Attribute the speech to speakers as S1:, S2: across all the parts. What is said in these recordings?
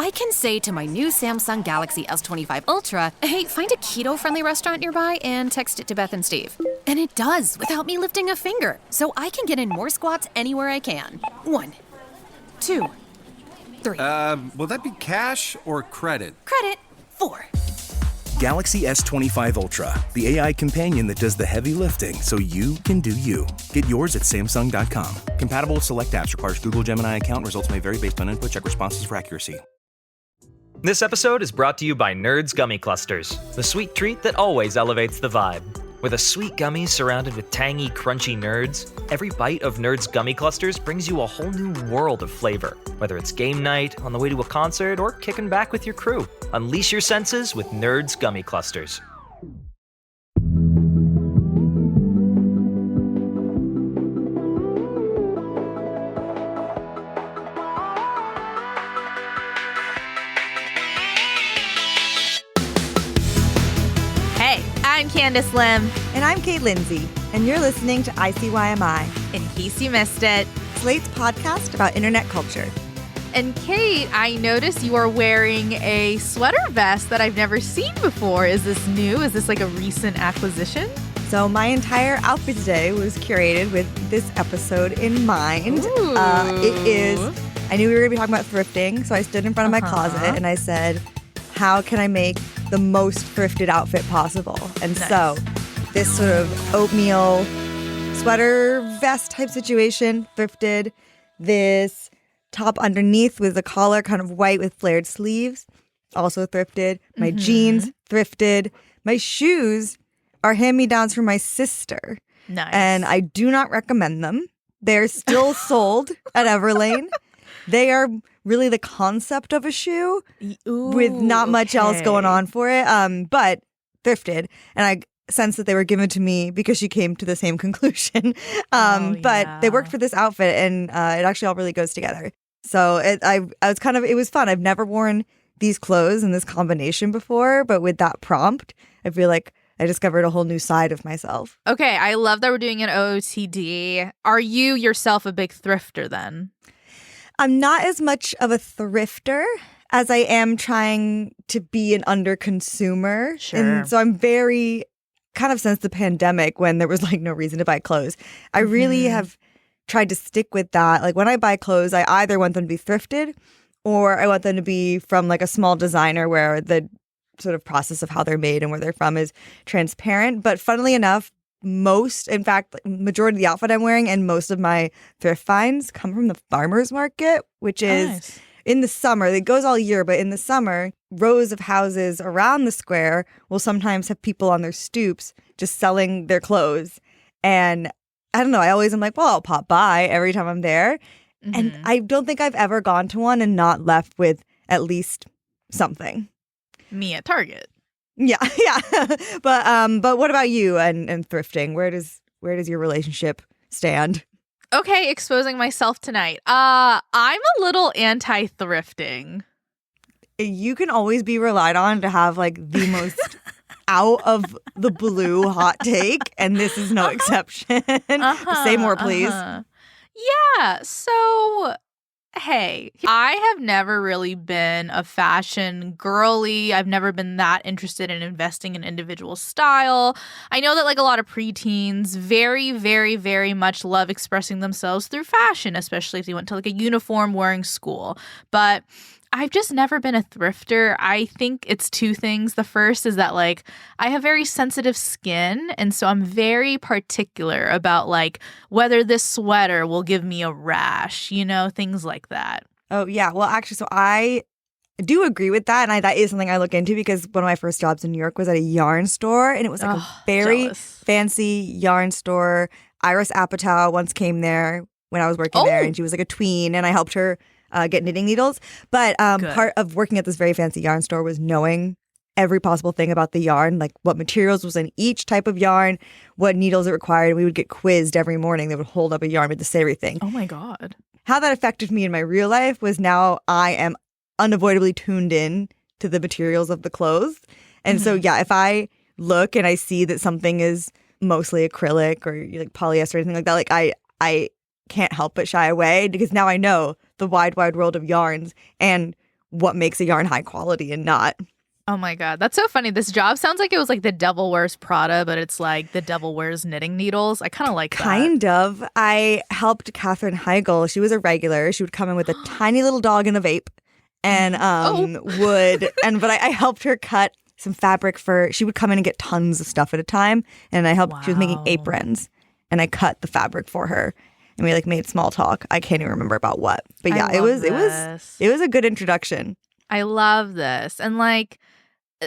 S1: I can say to my new Samsung Galaxy S25 Ultra, hey, find a keto-friendly restaurant nearby and text it to Beth and Steve. And it does, without me lifting a finger. So I can get in more squats anywhere I can. 1, 2, 3.
S2: Will that be cash or credit?
S1: Credit. 4.
S3: Galaxy S25 Ultra, the AI companion that does the heavy lifting so you can do you. Get yours at Samsung.com. Compatible with select apps. Requires Google Gemini account. Results may vary based on input. Check responses for accuracy.
S4: This episode is brought to you by Nerds Gummy Clusters, the sweet treat that always elevates the vibe. With a sweet gummy surrounded with tangy, crunchy nerds, every bite of Nerds Gummy Clusters brings you a whole new world of flavor. Whether it's game night, on the way to a concert, or kicking back with your crew, unleash your senses with Nerds Gummy Clusters.
S5: I'm Candice Lim.
S6: And I'm Kate Lindsay. And you're listening to ICYMI.
S5: In case you missed it.
S6: Slate's podcast about internet culture.
S5: And Kate, I noticed you are wearing a sweater vest that I've never seen before. Is this new? Is this like a recent acquisition?
S6: So my entire outfit today was curated with this episode in mind. It is, I knew we were going to be talking about thrifting, so I stood in front of my closet and I said, how can I make the most thrifted outfit possible? And so this sort of oatmeal sweater vest type situation, thrifted. This top underneath with the collar kind of white with flared sleeves, also thrifted. My jeans, thrifted. My shoes are hand-me-downs from my sister.
S5: Nice.
S6: And I do not recommend them. They're still sold at Everlane. They are really the concept of a shoe with not much else going on for it, but thrifted. And I sense that they were given to me because she came to the same conclusion. But they worked for this outfit, and it actually all really goes together. So it was fun. I've never worn these clothes in this combination before, but with that prompt, I feel like I discovered a whole new side of myself.
S5: Okay, I love that we're doing an OOTD. Are you yourself a big thrifter then?
S6: I'm not as much of a thrifter as I am trying to be an underconsumer.
S5: Sure.
S6: And so I'm very, kind of since the pandemic when there was like no reason to buy clothes, I really have tried to stick with that. Like when I buy clothes, I either want them to be thrifted or I want them to be from like a small designer where the sort of process of how they're made and where they're from is transparent. But funnily enough, majority of the outfit I'm wearing and most of my thrift finds come from the farmer's market, which is in the summer. It goes all year, but in the summer, rows of houses around the square will sometimes have people on their stoops just selling their clothes. And I don't know, I always am like, well, I'll pop by every time I'm there. And I don't think I've ever gone to one and not left with at least something.
S5: Me at Target.
S6: Yeah. But what about you and thrifting? Where does your relationship stand?
S5: Okay, exposing myself tonight. I'm a little anti-thrifting.
S6: You can always be relied on to have like the most out of the blue hot take, and this is no exception. Say more, please.
S5: Yeah. So hey, I have never really been a fashion girly. I've never been that interested in investing in individual style. I know that like a lot of preteens very, very, very much love expressing themselves through fashion, especially if they went to like a uniform wearing school. But I've just never been a thrifter. I think it's two things. The first is that like I have very sensitive skin, and so I'm very particular about like whether this sweater will give me a rash, things like that.
S6: Oh, yeah. Well, actually, so I do agree with that, and that is something I look into because one of my first jobs in New York was at a yarn store, and it was like a very fancy yarn store. Iris Apatow once came there when I was working there, and she was like a tween, and I helped her get knitting needles. But part of working at this very fancy yarn store was knowing every possible thing about the yarn, like what materials was in each type of yarn, what needles it required. We would get quizzed every morning. They would hold up a yarn with say everything.
S5: Oh my God.
S6: How that affected me in my real life was now I am unavoidably tuned in to the materials of the clothes. And so, yeah, if I look and I see that something is mostly acrylic or like polyester or anything like that, like I can't help but shy away because now I know the wide, wide world of yarns and what makes a yarn high quality and not.
S5: Oh my God. That's so funny. This job sounds like it was like The Devil Wears Prada, but it's like The Devil Wears Knitting Needles. I kind of like that.
S6: Kind of. I helped Katherine Heigl. She was a regular. She would come in with a tiny little dog and a vape and but I helped her cut some fabric she would come in and get tons of stuff at a time. And I helped, she was making aprons and I cut the fabric for her. And we like made small talk. I can't even remember about what. But yeah, it was a good introduction.
S5: I love this. And like,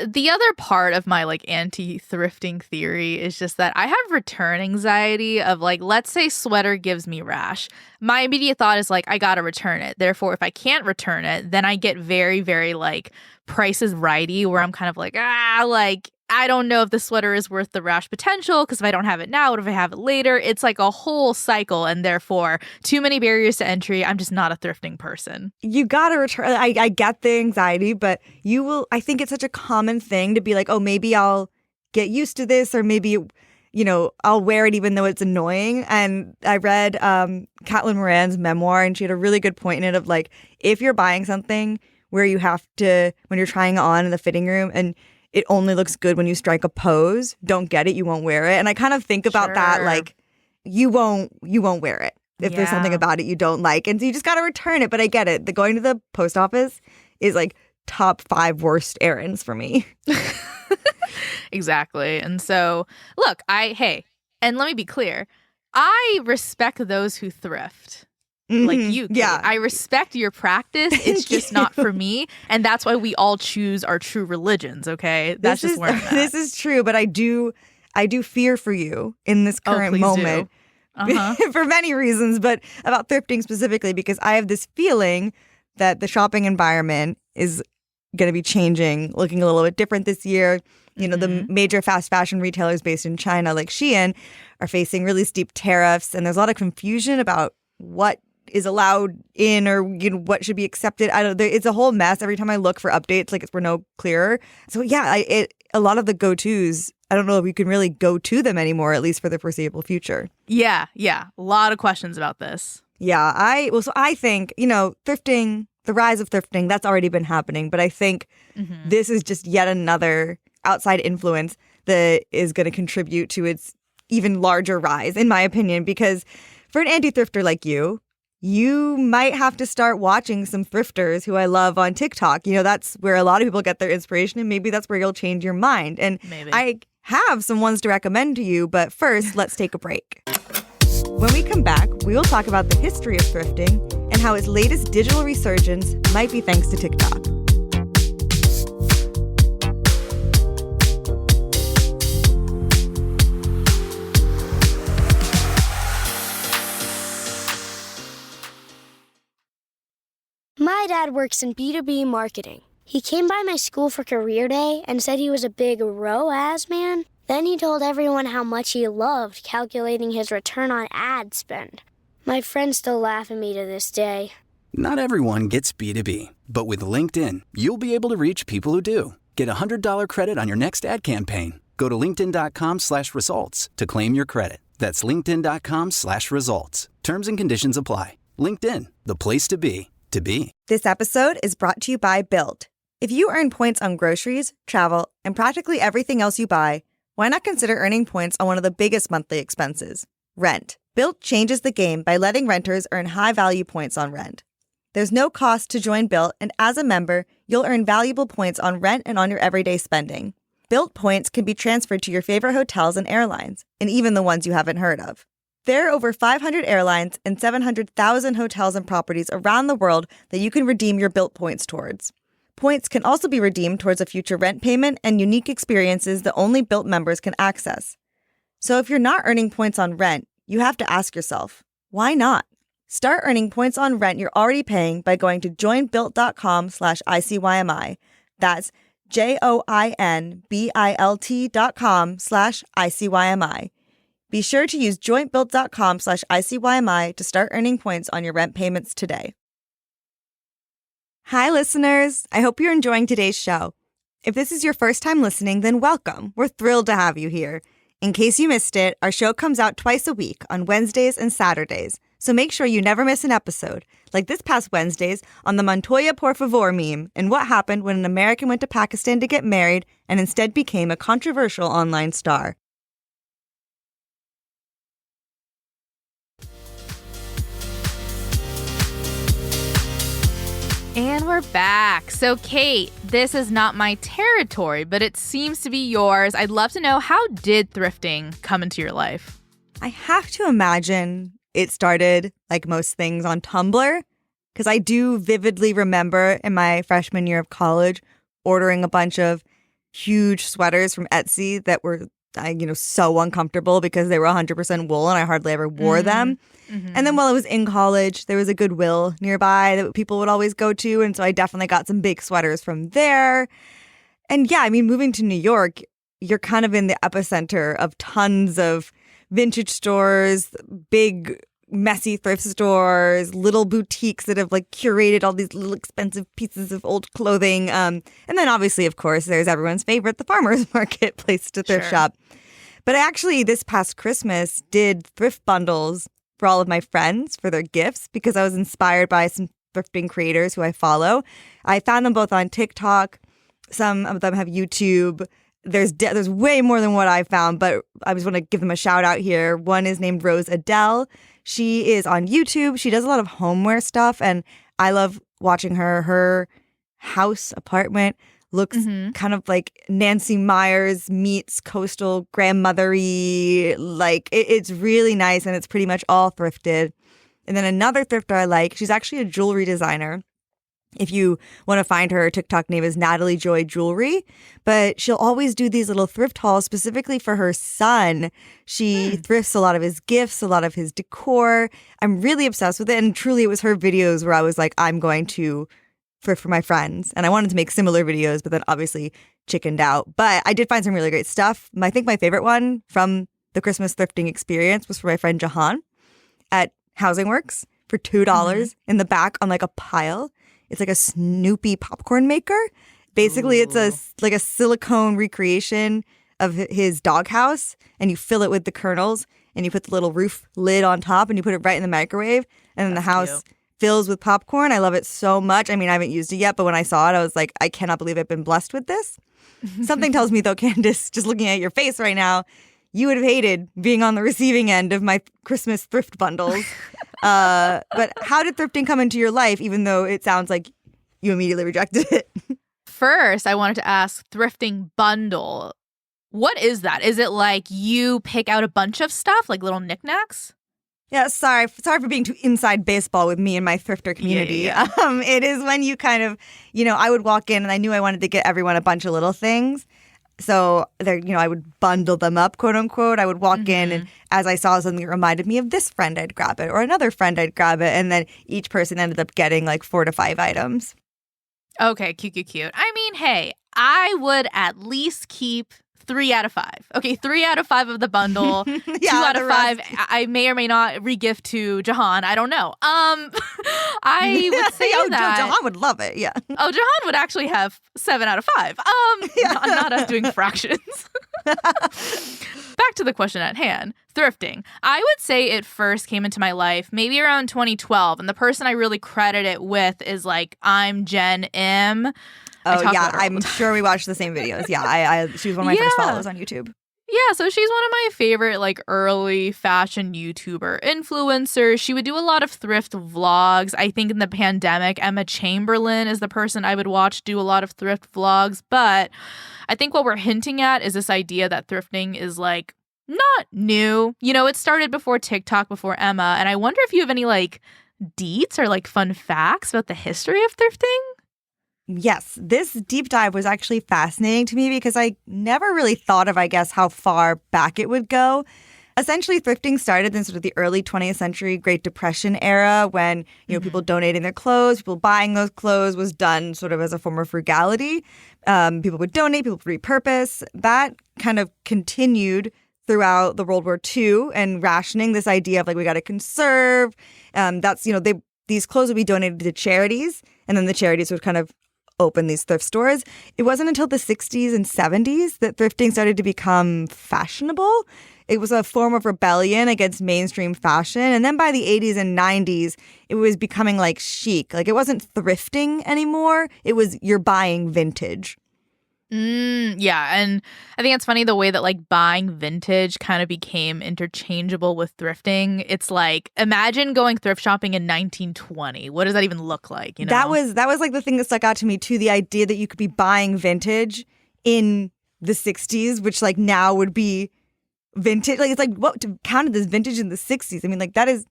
S5: the other part of my like anti-thrifting theory is just that I have return anxiety of like, let's say sweater gives me rash. My immediate thought is like, I gotta return it. Therefore, if I can't return it, then I get very, very like Price is Righty, where I'm kind of like, like I don't know if the sweater is worth the rash potential because if I don't have it now, what if I have it later? It's like a whole cycle, and therefore too many barriers to entry. I'm just not a thrifting person. You gotta return.
S6: I get the anxiety, but I think it's such a common thing to be like, oh, maybe I'll get used to this, or maybe, I'll wear it even though it's annoying. And I read Caitlin Moran's memoir, and she had a really good point in it of like, if you're buying something where you have to, when you're trying it on in the fitting room and it only looks good when you strike a pose, don't get it, you won't wear it. And I kind of think about that, like, you won't wear it if there's something about it you don't like. And so you just got to return it. But I get it. Going to the post office is like top 5 worst errands for me.
S5: Exactly. And so, look, and let me be clear. I respect those who thrift. Like you.
S6: Yeah.
S5: I respect your practice. It's just not for me. And that's why we all choose our true religions, okay? That's just where I'm at.
S6: This is true, but I do fear for you in this current moment. For many reasons, but about thrifting specifically, because I have this feeling that the shopping environment is going to be changing, looking a little bit different this year. The major fast fashion retailers based in China, like Shein, are facing really steep tariffs, and there's a lot of confusion about what is allowed in or what should be accepted. It's a whole mess. Every time I look for updates, like we're no clearer. So yeah, a lot of the go-tos, I don't know if we can really go to them anymore, at least for the foreseeable future.
S5: Yeah. A lot of questions about this.
S6: Yeah, I think, thrifting, the rise of thrifting, that's already been happening. But I think this is just yet another outside influence that is going to contribute to its even larger rise, in my opinion, because for an anti-thrifter like you might have to start watching some thrifters who I love on TikTok. That's where a lot of people get their inspiration, and maybe that's where you'll change your mind. And maybe. I have some ones to recommend to you, but first, let's take a break. When we come back, we will talk about the history of thrifting and how its latest digital resurgence might be thanks to TikTok.
S7: My dad works in B2B marketing. He came by my school for career day and said he was a big ROAS man. Then he told everyone how much he loved calculating his return on ad spend. My friends still laugh at me to this day.
S8: Not everyone gets B2B, but with LinkedIn, you'll be able to reach people who do. Get a $100 credit on your next ad campaign. Go to linkedin.com/results to claim your credit. That's linkedin.com/results. Terms and conditions apply. LinkedIn, the place to be. This
S6: episode is brought to you by Built. If you earn points on groceries, travel, and practically everything else you buy, why not consider earning points on one of the biggest monthly expenses, rent? Built changes the game by letting renters earn high-value points on rent. There's no cost to join Built, and as a member, you'll earn valuable points on rent and on your everyday spending. Built points can be transferred to your favorite hotels and airlines, and even the ones you haven't heard of. There are over 500 airlines and 700,000 hotels and properties around the world that you can redeem your Built points towards. Points can also be redeemed towards a future rent payment and unique experiences that only Built members can access. So if you're not earning points on rent, you have to ask yourself, why not? Start earning points on rent you're already paying by going to joinbuilt.com/ICYMI. That's joinbilt.com/ICYMI. Be sure to use jointbuilt.com/ICYMI to start earning points on your rent payments today. Hi, listeners. I hope you're enjoying today's show. If this is your first time listening, then welcome. We're thrilled to have you here. In case you missed it, our show comes out twice a week on Wednesdays and Saturdays. So make sure you never miss an episode, like this past Wednesday's on the Montoya Por Favor meme and what happened when an American went to Pakistan to get married and instead became a controversial online star.
S5: And we're back. So, Kate, this is not my territory, but it seems to be yours. I'd love to know, how did thrifting come into your life?
S6: I have to imagine it started, like most things, on Tumblr, because I do vividly remember in my freshman year of college ordering a bunch of huge sweaters from Etsy that were, so uncomfortable because they were 100% wool and I hardly ever wore them. Mm-hmm. And then while I was in college, there was a Goodwill nearby that people would always go to. And so I definitely got some big sweaters from there. And yeah, I mean, moving to New York, you're kind of in the epicenter of tons of vintage stores, big, messy thrift stores, little boutiques that have like curated all these little expensive pieces of old clothing. And then obviously, of course, there's everyone's favorite, the farmer's market place to thrift shop. But I actually, this past Christmas, did thrift bundles for all of my friends for their gifts because I was inspired by some thrifting creators who I follow. I found them both on TikTok. Some of them have YouTube. There's way more than what I found, but I just want to give them a shout out here. One is named Rose Adele. She is on YouTube. She does a lot of homeware stuff, and I love watching her. Her house apartment looks kind of like Nancy Meyers meets coastal grandmothery. Like it's really nice, and it's pretty much all thrifted. And then another thrifter I like, she's actually a jewelry designer. If you want to find her TikTok name is Natalie Joy Jewelry, but she'll always do these little thrift hauls specifically for her son. She thrifts a lot of his gifts, a lot of his decor. I'm really obsessed with it. And truly, it was her videos where I was like, I'm going to thrift for my friends. And I wanted to make similar videos, but then obviously chickened out. But I did find some really great stuff. I think my favorite one from the Christmas thrifting experience was for my friend Jahan at Housing Works for $2 in the back on like a pile. It's like a Snoopy popcorn maker. Basically, it's a silicone recreation of his doghouse, and you fill it with the kernels, and you put the little roof lid on top, and you put it right in the microwave, and then the house fills with popcorn. I love it so much. I mean, I haven't used it yet, but when I saw it, I was like, I cannot believe I've been blessed with this. Something tells me, though, Candice, just looking at your face right now, you would have hated being on the receiving end of my Christmas thrift bundles. But how did thrifting come into your life, even though it sounds like you immediately rejected it?
S5: First, I wanted to ask, thrifting bundle. What is that? Is it like you pick out a bunch of stuff, like little knickknacks?
S6: Yeah, sorry for being too inside baseball with me and my thrifter community.
S5: Yeah.
S6: It is when you kind of, I would walk in and I knew I wanted to get everyone a bunch of little things. So there, I would bundle them up, quote unquote. I would walk in, and as I saw something that reminded me of this friend, I'd grab it, or another friend, I'd grab it, and then each person ended up getting like 4 to 5 items.
S5: Okay, cute. I mean, hey, I would at least keep 3 out of 5. Okay, 3 out of 5 of the bundle. 2 out of 5 I may or may not re-gift to Jahan. I don't know. I would say that
S6: Jahan would love it. Yeah.
S5: Oh, Jahan would actually have 7 out of 5. Not us doing fractions. Back to the question at hand, thrifting. I would say it first came into my life maybe around 2012, and the person I really credit it with is like I'm Jen M.
S6: Oh, yeah, I'm sure we watched the same videos. Yeah, she was one of my first followers on YouTube.
S5: Yeah, so she's one of my favorite like early fashion YouTuber influencers. She would do a lot of thrift vlogs. I think in the pandemic, Emma Chamberlain is the person I would watch do a lot of thrift vlogs. But I think what we're hinting at is this idea that thrifting is like not new. It started before TikTok, before Emma. And I wonder if you have any like deets or like fun facts about the history of thrifting?
S6: Yes, this deep dive was actually fascinating to me because I never really thought of, I guess, how far back it would go. Essentially, thrifting started in sort of the early 20th century Great Depression era when, people donating their clothes, people buying those clothes was done sort of as a form of frugality. People would donate, people would repurpose. That kind of continued throughout the World War II and rationing, this idea of like, we got to conserve. These clothes would be donated to charities, and then the charities would kind of open these thrift stores. It wasn't until the 60s and 70s that thrifting started to become fashionable. it was a form of rebellion against mainstream fashion. And then by the 80s and 90s, it was becoming like chic. Like it wasn't thrifting anymore. It was you're buying vintage.
S5: Yeah, and I think it's funny the way that like buying vintage kind of became interchangeable with thrifting. It's like, imagine going thrift shopping in 1920. What does that even look like? You know,
S6: that was like the thing that stuck out to me too. The idea that you could be buying vintage in the 60s, which like now would be vintage. Like it's like what counted as vintage in the 60s. I mean, like that is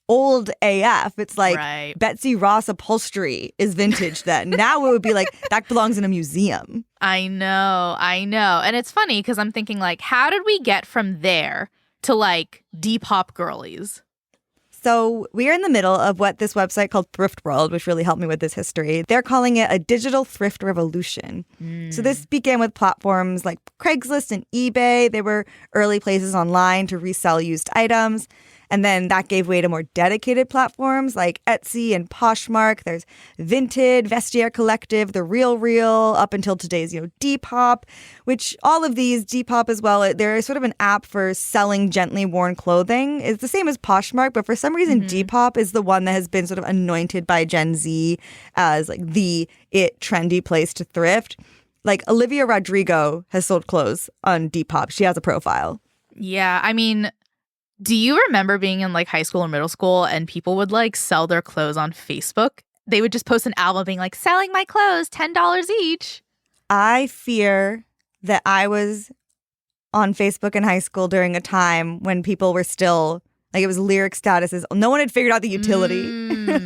S6: old AF. It's like Betsy Ross upholstery is vintage then. Now it would be like that belongs in a museum.
S5: I know. And it's funny because I'm thinking like, how did we get from there to like Depop girlies?
S6: So we are in the middle of what this website called Thrift World, which really helped me with this history. They're calling it a digital thrift revolution. So this began with platforms like Craigslist and eBay. They were early places online to resell used items. And then that gave way to more dedicated platforms like Etsy and Poshmark. There's Vinted, Vestiaire Collective, The Real, up until today's, Depop, which all of these, Depop as well, they're sort of an app for selling gently worn clothing. It's the same as Poshmark, but for some reason, Depop is the one that has been sort of anointed by Gen Z as like the trendy place to thrift. Like Olivia Rodrigo has sold clothes on Depop. She has a profile.
S5: Yeah, I mean, do you remember being in like high school or middle school and people would like sell their clothes on Facebook? They would just post an album being like, selling my clothes, $10 each.
S6: I fear that I was on Facebook in high school during a time when people were still, like it was lyric statuses. No one had figured out the utility.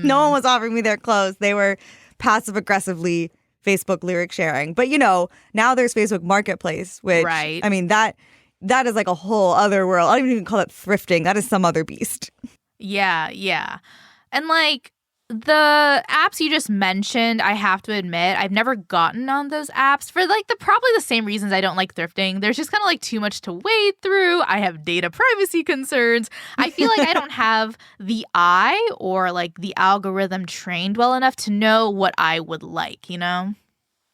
S6: No one was offering me their clothes. They were passive aggressively Facebook lyric sharing. But now there's Facebook Marketplace, which, I mean, that is like a whole other world. I don't even call it thrifting. That is some other beast.
S5: Yeah. And like the apps you just mentioned, I have to admit, I've never gotten on those apps for like probably the same reasons I don't like thrifting. There's just kind of like too much to wade through. I have data privacy concerns. I feel like I don't have the eye or like the algorithm trained well enough to know what I would like,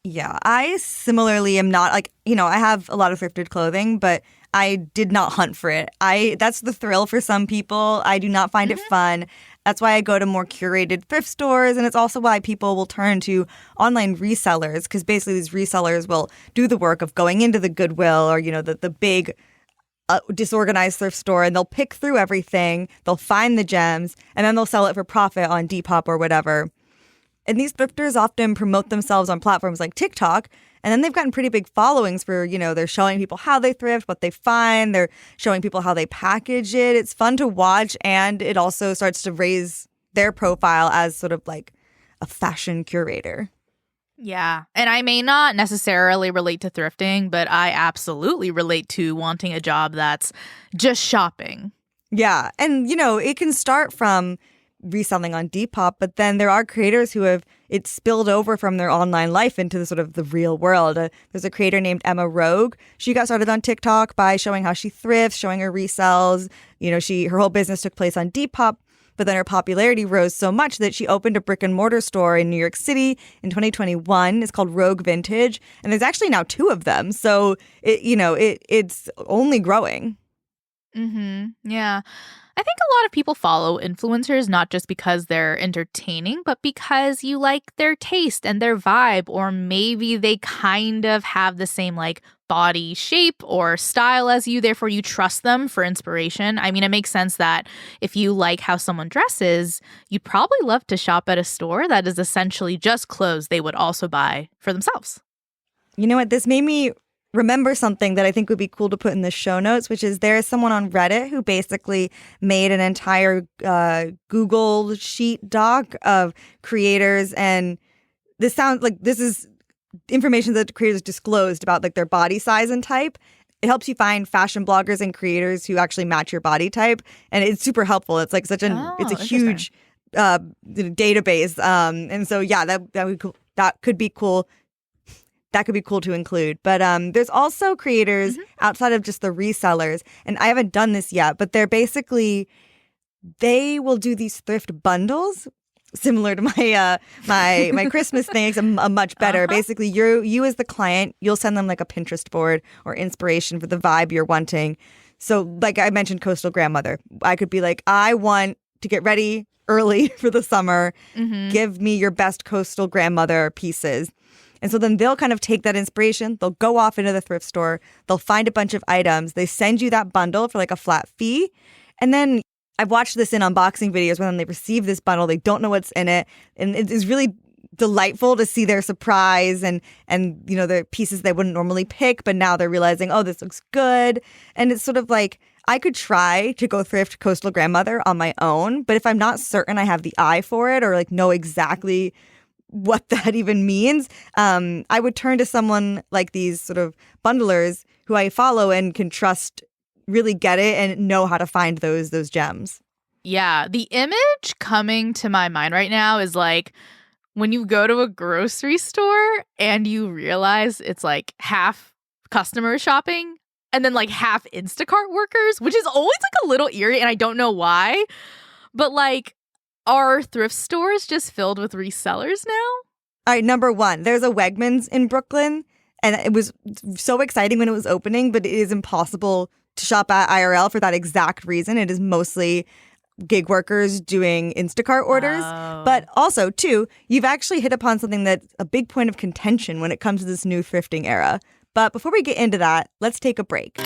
S6: Yeah, I similarly am not like, I have a lot of thrifted clothing, but I did not hunt for it. That's the thrill for some people. I do not find it fun. That's why I go to more curated thrift stores. And it's also why people will turn to online resellers, because basically these resellers will do the work of going into the Goodwill or, the big disorganized thrift store, and they'll pick through everything. They'll find the gems and then they'll sell it for profit on Depop or whatever. And these thrifters often promote themselves on platforms like TikTok. And then they've gotten pretty big followings for, they're showing people how they thrift, what they find. They're showing people how they package it. It's fun to watch. And it also starts to raise their profile as sort of like a fashion curator.
S5: Yeah. And I may not necessarily relate to thrifting, but I absolutely relate to wanting a job that's just shopping.
S6: Yeah. And, it can start from reselling on Depop, but then there are creators who have it spilled over from their online life into the sort of the real world. There's a creator named Emma Rogue. She got started on TikTok by showing how she thrifts, showing her resells. Her whole business took place on Depop, but then her popularity rose so much that she opened a brick and mortar store in New York City in 2021. It's called Rogue Vintage, and there's actually now 2 of them. So it's only growing.
S5: Yeah. I think a lot of people follow influencers not just because they're entertaining, but because you like their taste and their vibe, or maybe they kind of have the same like body shape or style as you, therefore you trust them for inspiration. I mean, it makes sense that if you like how someone dresses, you'd probably love to shop at a store that is essentially just clothes they would also buy for themselves.
S6: You know what? This made me remember something that I think would be cool to put in the show notes, which is there is someone on Reddit who basically made an entire Google sheet doc of creators. And this sounds like this is information that the creators disclosed about like their body size and type. It helps you find fashion bloggers and creators who actually match your body type. And it's super helpful. It's like it's a huge database. And so, yeah, that could be cool. That could be cool to include. But there's also creators outside of just the resellers. And I haven't done this yet, but they will do these thrift bundles similar to my Christmas thing, except much better. Basically, you as the client, you'll send them like a Pinterest board or inspiration for the vibe you're wanting. So like I mentioned, Coastal Grandmother. I could be like, I want to get ready early for the summer. Give me your best Coastal Grandmother pieces. And so then they'll kind of take that inspiration. They'll go off into the thrift store. They'll find a bunch of items. They send you that bundle for like a flat fee. And then I've watched this in unboxing videos when they receive this bundle, they don't know what's in it. And it is really delightful to see their surprise and the pieces they wouldn't normally pick, but now they're realizing, oh, this looks good. And it's sort of like, I could try to go thrift Coastal Grandmother on my own, but if I'm not certain I have the eye for it or like know exactly what that even means, I would turn to someone like these sort of bundlers who I follow and can trust really get it and know how to find those gems.
S5: Yeah, the image coming to my mind right now is like when you go to a grocery store and you realize it's like half customers shopping and then like half Instacart workers, which is always like a little eerie and I don't know why. But like, are thrift stores just filled with resellers now?
S6: All right, number one, there's a Wegmans in Brooklyn and it was so exciting when it was opening, but it is impossible to shop at IRL for that exact reason. It is mostly gig workers doing Instacart orders.
S5: Oh.
S6: But also, too, you've actually hit upon something that's a big point of contention when it comes to this new thrifting era. But before we get into that, let's take a break.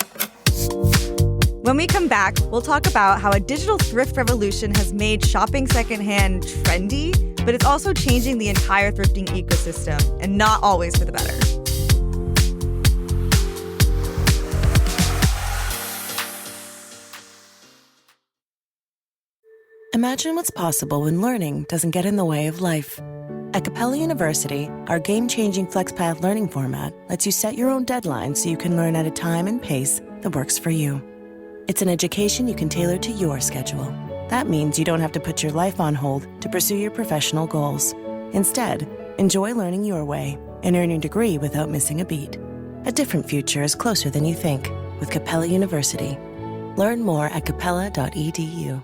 S6: When we come back, we'll talk about how a digital thrift revolution has made shopping secondhand trendy, but it's also changing the entire thrifting ecosystem, and not always for the better.
S9: Imagine what's possible when learning doesn't get in the way of life. At Capella University, our game-changing FlexPath learning format lets you set your own deadlines so you can learn at a time and pace that works for you. It's an education you can tailor to your schedule. That means you don't have to put your life on hold to pursue your professional goals. Instead, enjoy learning your way and earn your degree without missing a beat. A different future is closer than you think with Capella University. Learn more at capella.edu.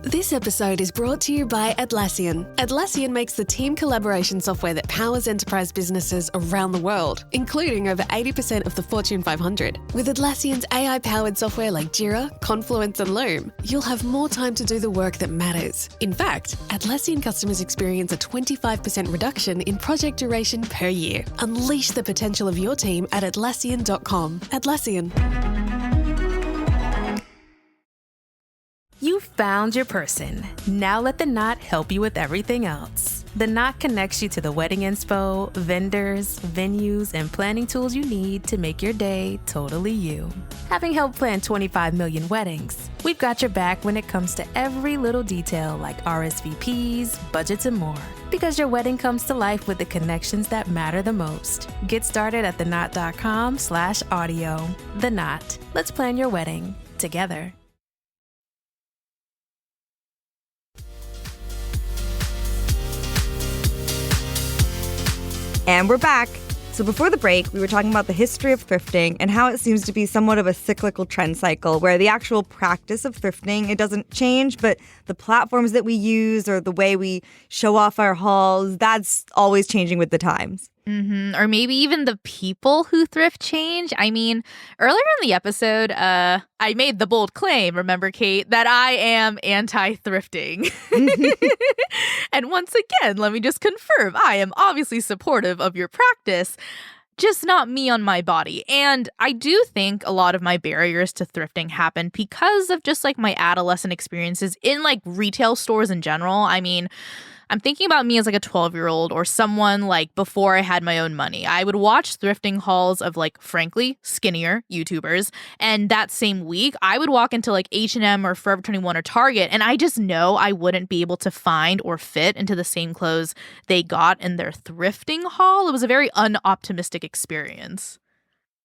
S10: This episode is brought to you by Atlassian. Atlassian makes the team collaboration software that powers enterprise businesses around the world, including over 80% of the Fortune 500. With Atlassian's AI-powered software like Jira, Confluence, and Loom, you'll have more time to do the work that matters. In fact, Atlassian customers experience a 25% reduction in project duration per year. Unleash the potential of your team at Atlassian.com. Atlassian.
S11: You found your person. Now let the Knot help you with everything else. The Knot connects you to the wedding inspo, vendors, venues, and planning tools you need to make your day totally you. Having helped plan 25 million weddings, we've got your back when it comes to every little detail like RSVPs, budgets, and more. Because your wedding comes to life with the connections that matter the most. Get started at theknot.com/audio. The Knot. Let's plan your wedding together.
S6: And we're back. So before the break, we were talking about the history of thrifting and how it seems to be somewhat of a cyclical trend cycle where the actual practice of thrifting, it doesn't change, but the platforms that we use or the way we show off our hauls, that's always changing with the times.
S5: Or maybe even the people who thrift change. I mean, earlier in the episode, I made the bold claim, remember, Kate, that I am anti-thrifting. And once again, let me just confirm, I am obviously supportive of your practice, just not me on my body. And I do think a lot of my barriers to thrifting happened because of just like my adolescent experiences in like retail stores in general. I mean, I'm thinking about me as like a 12-year-old or someone like before I had my own money. I would watch thrifting hauls of like, frankly, skinnier YouTubers. And that same week, I would walk into like H&M or Forever 21 or Target, and I just know I wouldn't be able to find or fit into the same clothes they got in their thrifting haul. It was a very unoptimistic experience.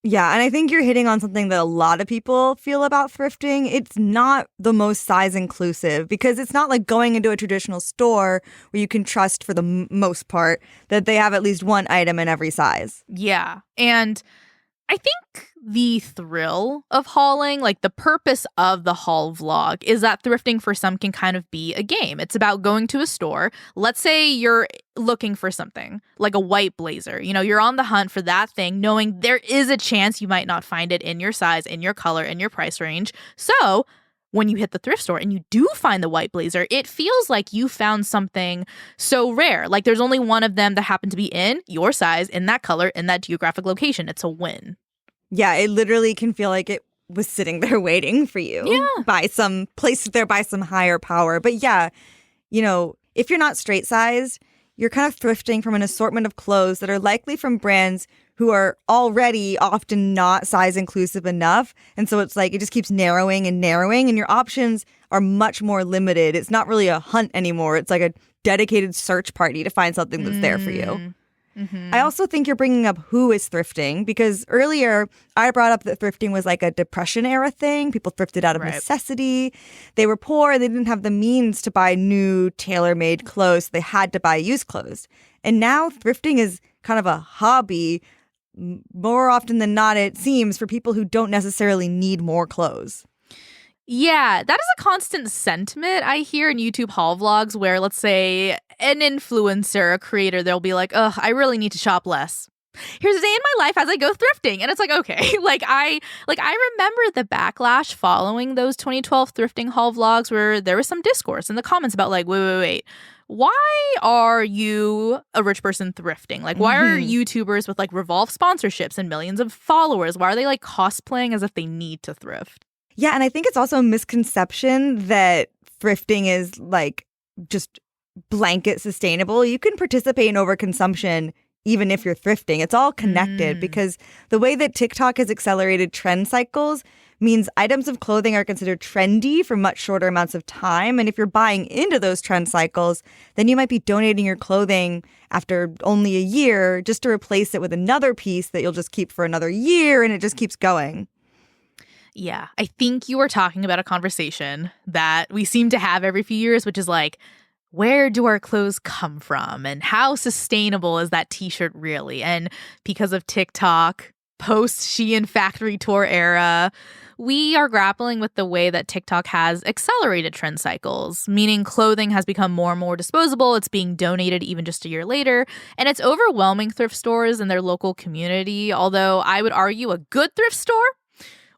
S6: Yeah, and I think you're hitting on something that a lot of people feel about thrifting. It's not the most size inclusive because it's not like going into a traditional store where you can trust for the most part that they have at least one item in every size.
S5: Yeah, and I think the thrill of hauling, like the purpose of the haul vlog, is that thrifting for some can kind of be a game. It's about going to a store. Let's say you're looking for something like a white blazer. You know, you're on the hunt for that thing, knowing there is a chance you might not find it in your size, in your color, in your price range. So when you hit the thrift store and you do find the white blazer, it feels like you found something so rare. Like there's only one of them that happened to be in your size, in that color, in that geographic location. It's a win.
S6: Yeah, it literally can feel like it was sitting there waiting for you.
S5: Yeah.
S6: By some placed there by some higher power. But yeah, you know, if you're not straight sized, you're kind of thrifting from an assortment of clothes that are likely from brands who are already often not size inclusive enough. And so it's like it just keeps narrowing and narrowing, and your options are much more limited. It's not really a hunt anymore. It's like a dedicated search party to find something that's there for you.
S5: Mm-hmm.
S6: I also think you're bringing up who is thrifting, because earlier I brought up that thrifting was like a Depression era thing. People thrifted out of necessity. They were poor. They didn't have the means to buy new tailor-made clothes. They had to buy used clothes. And now thrifting is kind of a hobby. More often than not, it seems, for people who don't necessarily need more clothes.
S5: Yeah, that is a constant sentiment I hear in YouTube haul vlogs where, let's say, an influencer, a creator, they'll be like, ugh, I really need to shop less. Here's a day in my life as I go thrifting. And it's like, okay, I remember the backlash following those 2012 thrifting haul vlogs where there was some discourse in the comments about like, wait. Why are you a rich person thrifting? Like, why are YouTubers with like Revolve sponsorships and millions of followers, why are they like cosplaying as if they need to thrift?
S6: Yeah, and I think it's also a misconception that thrifting is like just blanket sustainable. You can participate in overconsumption even if you're thrifting. It's all connected because the way that TikTok has accelerated trend cycles means items of clothing are considered trendy for much shorter amounts of time. And if you're buying into those trend cycles, then you might be donating your clothing after only a year just to replace it with another piece that you'll just keep for another year, and it just keeps going.
S5: Yeah, I think you were talking about a conversation that we seem to have every few years, which is like, where do our clothes come from? And how sustainable is that t-shirt really? And because of TikTok, post-Shein factory tour era, we are grappling with the way that TikTok has accelerated trend cycles, meaning clothing has become more and more disposable. It's being donated even just a year later, and it's overwhelming thrift stores and their local community. Although I would argue a good thrift store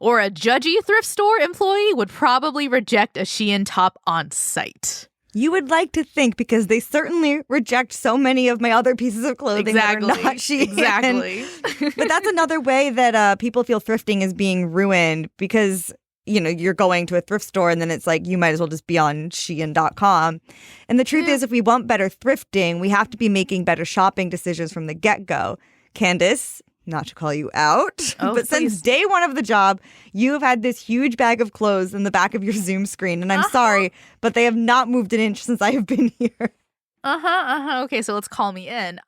S5: or a judgy thrift store employee would probably reject a Shein top on sight.
S6: You would like to think, because they certainly reject so many of my other pieces of clothing that are not Shein.
S5: Exactly.
S6: But that's another way that people feel thrifting is being ruined, because, you know, you're going to a thrift store and then it's like you might as well just be on Shein.com. And the truth is, if we want better thrifting, we have to be making better shopping decisions from the get-go. Candice, not to call you out, but since day one of the job, you have had this huge bag of clothes in the back of your Zoom screen. And I'm sorry, but they have not moved an inch since I have been here.
S5: Okay, so let's call me in.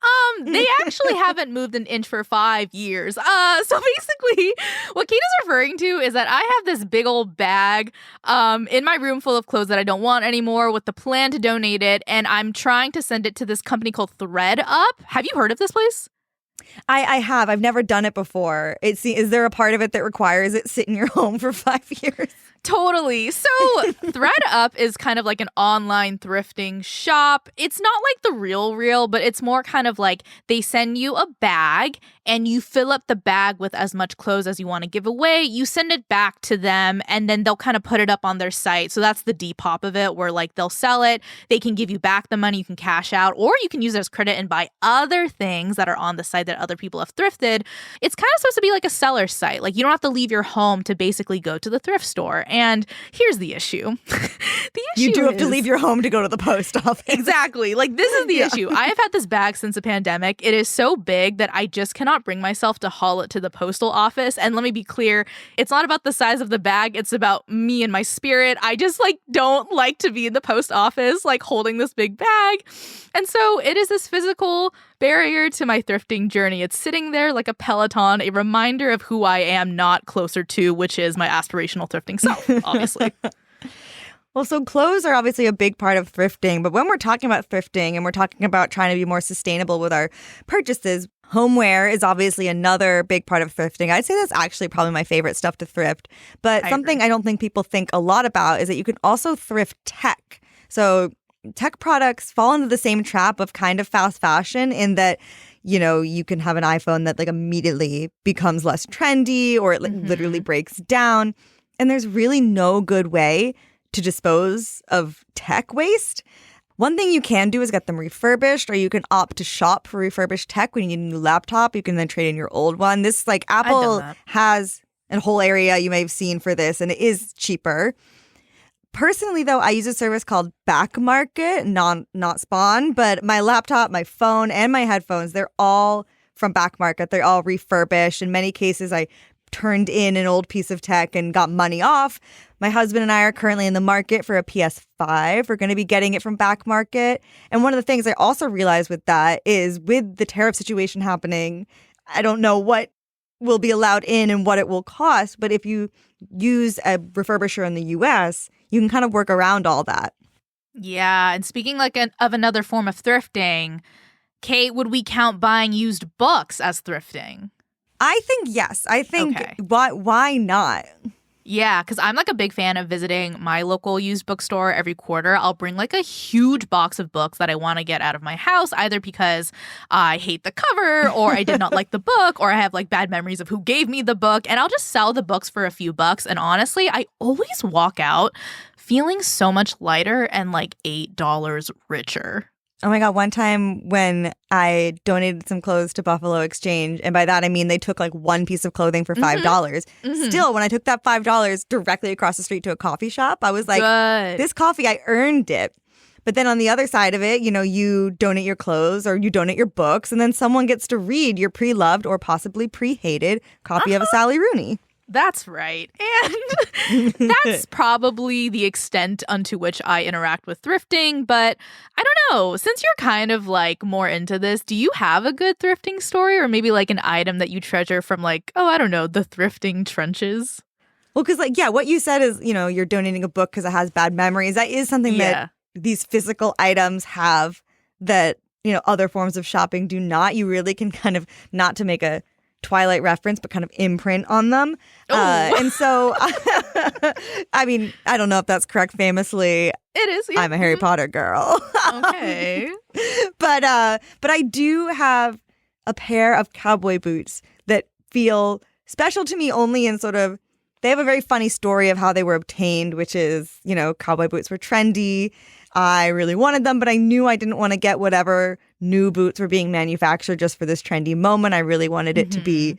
S5: They actually haven't moved an inch for 5 years. So basically, what Kate is referring to is that I have this big old bag in my room full of clothes that I don't want anymore with the plan to donate it. And I'm trying to send it to this company called ThredUp. Have you heard of this place?
S6: I have. I've never done it before. Is there a part of it that requires it sit in your home for 5 years?
S5: Totally. So ThredUp is kind of like an online thrifting shop. It's not like the real, but it's more kind of like they send you a bag and you fill up the bag with as much clothes as you want to give away. You send it back to them and then they'll kind of put it up on their site. So that's the Depop of it, where like they'll sell it. They can give you back the money. You can cash out, or you can use it as credit and buy other things that are on the site that other people have thrifted. It's kind of supposed to be like a seller's site. Like you don't have to leave your home to basically go to the thrift store. And here's the issue.
S6: You do have to leave your home to go to the post office.
S5: Exactly. Like this is the issue. I have had this bag since the pandemic. It is so big that I just cannot bring myself to haul it to the postal office. And let me be clear, it's not about the size of the bag. It's about me and my spirit. I just like don't like to be in the post office like holding this big bag. And so it is this physical barrier to my thrifting journey. It's sitting there like a Peloton, a reminder of who I am not closer to, which is my aspirational thrifting self, obviously.
S6: Well, so clothes are obviously a big part of thrifting, but when we're talking about thrifting and we're talking about trying to be more sustainable with our purchases, Homeware is obviously another big part of thrifting. I'd say that's actually probably my favorite stuff to thrift. But something I don't think people think a lot about is that you can also thrift tech. So tech products fall into the same trap of kind of fast fashion in that, you know, you can have an iPhone that like immediately becomes less trendy or it like literally breaks down. And there's really no good way to dispose of tech waste. One thing you can do is get them refurbished, or you can opt to shop for refurbished tech. When you need a new laptop, you can then trade in your old one. This, like, Apple has a whole area you may have seen for this, and it is cheaper. Personally, though, I use a service called Back Market, not Spawn, but my laptop, my phone, and my headphones, they're all from Back Market. They're all refurbished. In many cases, I turned in an old piece of tech and got money off. My husband and I are currently in the market for a PS5. We're going to be getting it from Back Market. And one of the things I also realized with that is with the tariff situation happening, I don't know what will be allowed in and what it will cost. But if you use a refurbisher in the US, you can kind of work around all that.
S5: Yeah. And speaking of another form of thrifting, Kate, would we count buying used books as thrifting?
S6: I think yes. I think why not?
S5: Yeah, because I'm like a big fan of visiting my local used bookstore every quarter. I'll bring like a huge box of books that I want to get out of my house, either because I hate the cover or I did not like the book or I have like bad memories of who gave me the book. And I'll just sell the books for a few bucks. And honestly, I always walk out feeling so much lighter and like $8 richer.
S6: Oh my God, one time when I donated some clothes to Buffalo Exchange, and by that I mean they took like one piece of clothing for $5. Still, when I took that $5 directly across the street to a coffee shop, I was like, this coffee, I earned it. But then on the other side of it, you know, you donate your clothes or you donate your books, and then someone gets to read your pre-loved or possibly copy of a Sally Rooney.
S5: That's right. And that's probably the extent unto which I interact with thrifting. But I don't know, since you're kind of like more into this, do you have a good thrifting story or maybe like an item that you treasure from like, oh, I don't know, the thrifting trenches?
S6: Well, because like, yeah, what you said is, you know, you're donating a book because it has bad memories. That is something that these physical items have that, you know, other forms of shopping do not. You really can kind of, not to make a Twilight reference, but kind of imprint on them. And so, I mean, I don't know if that's correct. Famously,
S5: it is. Yeah.
S6: I'm a Harry Potter girl.
S5: Okay.
S6: But I do have a pair of cowboy boots that feel special to me only in sort of, they have a very funny story of how they were obtained, which is, you know, cowboy boots were trendy. I really wanted them, but I knew I didn't want to get whatever new boots were being manufactured just for this trendy moment. I really wanted it to be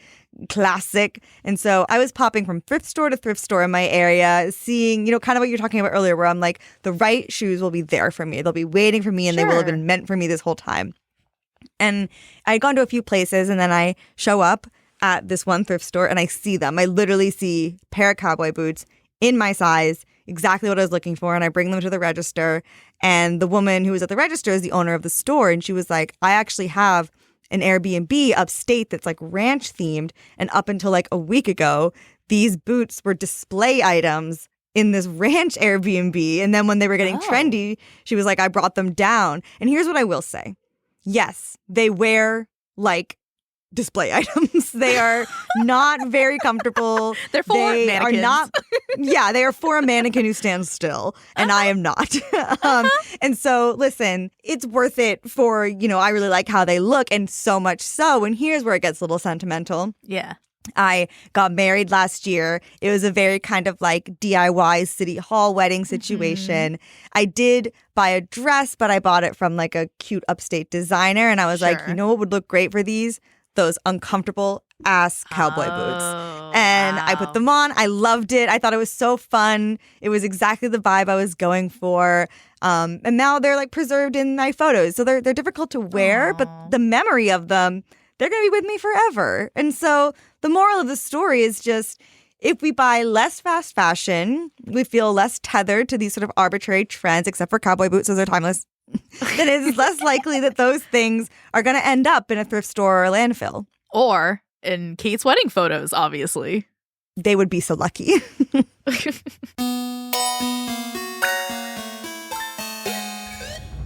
S6: classic. And so I was popping from thrift store to thrift store in my area, seeing, you know, kind of what you're talking about earlier, where I'm like, the right shoes will be there for me. They'll be waiting for me and they will have been meant for me this whole time. And I had gone to a few places and then I show up at this one thrift store and I see them. I literally see a pair of cowboy boots in my size, exactly what I was looking for. And I bring them to the register. And the woman who was at the register is the owner of the store. And she was like, I actually have an Airbnb upstate that's like ranch themed. And up until like a week ago, these boots were display items in this ranch Airbnb. And then when they were getting trendy, she was like, I brought them down. And here's what I will say. Yes, they wear like display items. They are not very comfortable.
S5: They're for mannequins.
S6: They are for a mannequin who stands still, and I am not. And so, listen, it's worth it for, you know, I really like how they look, and so much so. And here's where it gets a little sentimental.
S5: Yeah.
S6: I got married last year. It was a very kind of like DIY city hall wedding situation. I did buy a dress, but I bought it from like a cute upstate designer. And I was like, you know what would look great for these? Those uncomfortable ass cowboy boots. And I put them on. I loved it. I thought it was so fun. It was exactly the vibe I was going for. And now they're like preserved in my photos. So they're difficult to wear, but the memory of them, they're going to be with me forever. And so the moral of the story is just, if we buy less fast fashion, we feel less tethered to these sort of arbitrary trends, except for cowboy boots, those are timeless. Then it is less likely that those things are going to end up in a thrift store or a landfill.
S5: Or in Kate's wedding photos, obviously.
S6: They would be so lucky.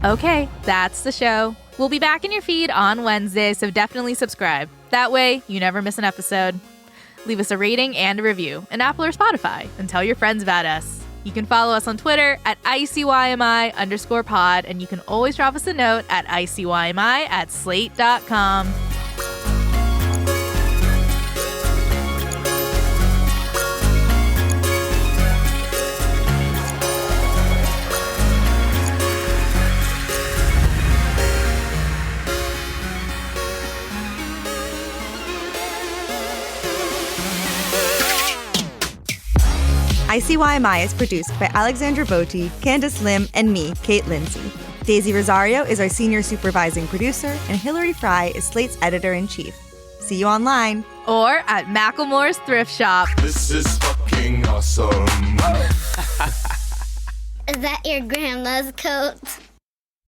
S5: Okay, that's the show. We'll be back in your feed on Wednesday, so definitely subscribe. That way, you never miss an episode. Leave us a rating and a review in Apple or Spotify, and tell your friends about us. You can follow us on Twitter at ICYMI_pod, and you can always drop us a note at ICYMI@slate.com.
S6: ICYMI is produced by Alexandra Botti, Candice Lim, and me, Kate Lindsay. Daisy Rosario is our senior supervising producer, and Hillary Fry is Slate's editor-in-chief. See you online.
S5: Or at Macklemore's Thrift Shop.
S12: This is fucking awesome.
S7: Is that your grandma's coat?